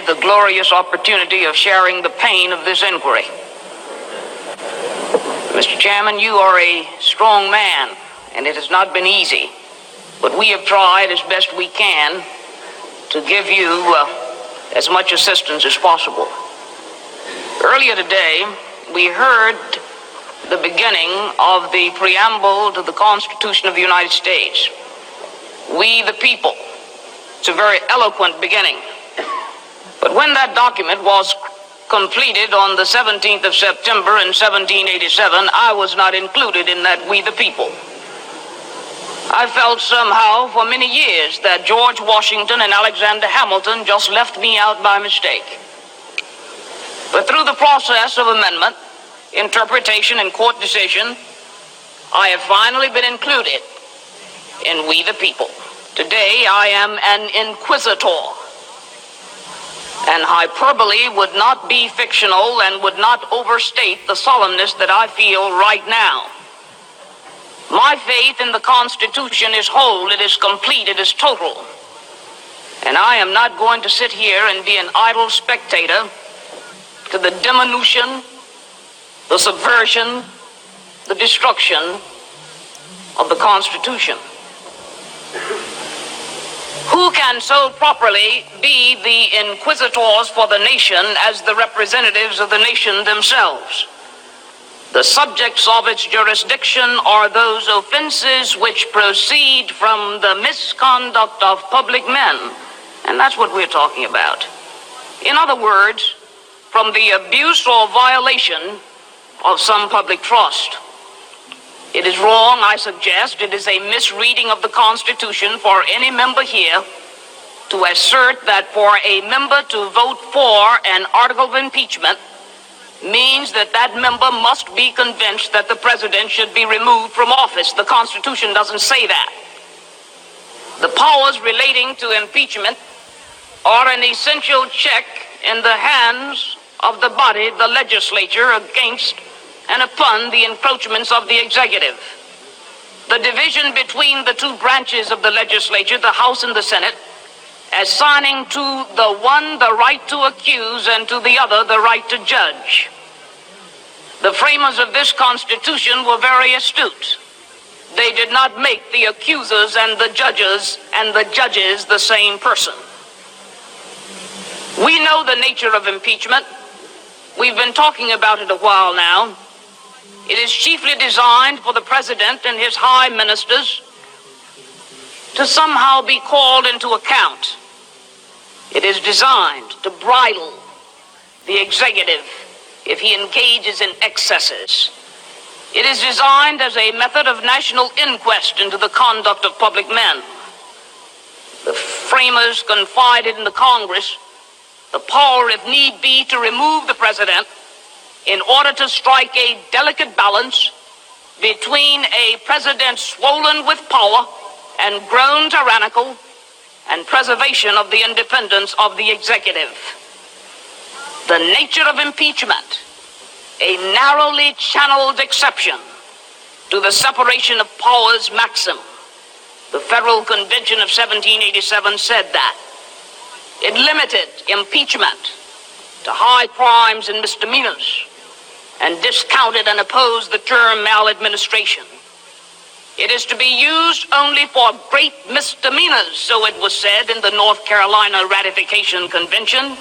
the glorious opportunity of sharing the pain of this inquiry. Mr. Chairman, you are a strong man, and it has not been easy, but we have tried as best we can to give you as much assistance as possible. Earlier today, we heard the beginning of the preamble to the Constitution of the United States. We the people. It's a very eloquent beginning. But when that document was completed on the 17th of September in 1787, I was not included in that we the people. I felt somehow for many years that George Washington and Alexander Hamilton just left me out by mistake. But through the process of amendment, interpretation, and court decision, I have finally been included in we the people. Today I am an inquisitor, and hyperbole would not be fictional and would not overstate the solemnness that I feel right now. My faith in the Constitution is whole, it is complete, it is total. And I am not going to sit here and be an idle spectator to the diminution, the subversion, the destruction of the Constitution. Who can so properly be the inquisitors for the nation as the representatives of the nation themselves? The subjects of its jurisdiction are those offenses which proceed from the misconduct of public men. And that's what we're talking about. In other words, from the abuse or violation of some public trust. It is wrong, I suggest, it is a misreading of the Constitution for any member here to assert that for a member to vote for an article of impeachment means that that member must be convinced that the president should be removed from office. The Constitution doesn't say that. The powers relating to impeachment are an essential check in the hands of the body, the legislature, against and upon the encroachments of the executive. The division between the two branches of the legislature, the House and the Senate, assigning to the one the right to accuse and to the other the right to judge. The framers of this Constitution were very astute. They did not make the accusers and the judges the same person. We know the nature of impeachment. We've been talking about it a while now. It is chiefly designed for the president and his high ministers to somehow be called into account. It is designed to bridle the executive if he engages in excesses. It is designed as a method of national inquest into the conduct of public men. The framers confided in the Congress the power, if need be, to remove the president in order to strike a delicate balance between a president swollen with power and grown tyrannical and preservation of the independence of the executive. The nature of impeachment, a narrowly channeled exception to the separation of powers maxim. The Federal Convention of 1787 said that. It limited impeachment to high crimes and misdemeanors and discounted and opposed the term maladministration. It is to be used only for great misdemeanors, so it was said in the North Carolina Ratification Convention.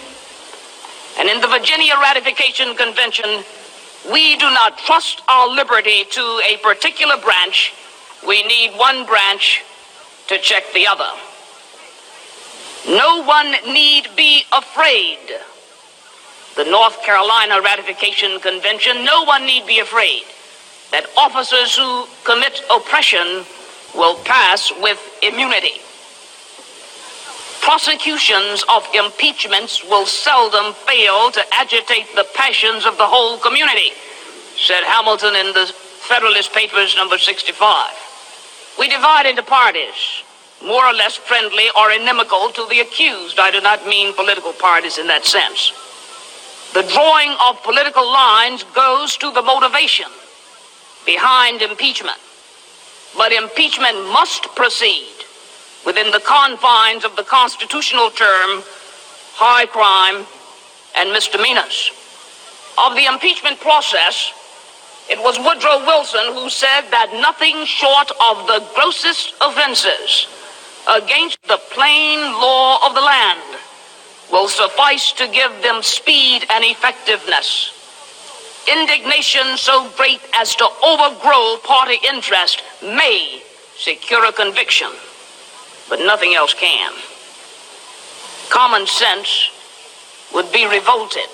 And in the Virginia Ratification Convention, we do not trust our liberty to a particular branch. We need one branch to check the other. No one need be afraid. The North Carolina Ratification Convention, no one need be afraid that officers who commit oppression will pass with immunity. Prosecutions of impeachments will seldom fail to agitate the passions of the whole community, said Hamilton in the Federalist Papers number 65. We divide into parties, more or less friendly or inimical to the accused. I do not mean political parties in that sense. The drawing of political lines goes to the motivation behind impeachment. But impeachment must proceed within the confines of the constitutional term, high crime, and misdemeanors. Of the impeachment process, it was Woodrow Wilson who said that nothing short of the grossest offenses against the plain law of the land will suffice to give them speed and effectiveness. Indignation so great as to overgrow party interest may secure a conviction, but nothing else can. Common sense would be revolted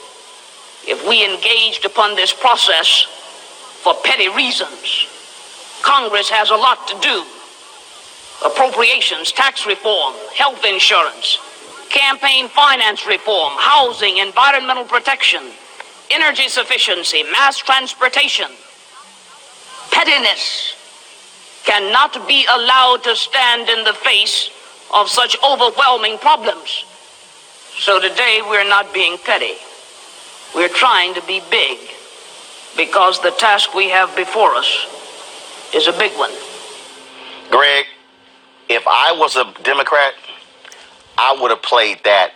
if we engaged upon this process for petty reasons. Congress has a lot to do. Appropriations, tax reform, health insurance, campaign finance reform, housing, environmental protection, energy sufficiency, mass transportation. Pettiness cannot be allowed to stand in the face of such overwhelming problems. So today we're not being petty. We're trying to be big because the task we have before us is a big one. Greg, if I was a Democrat, I would have played that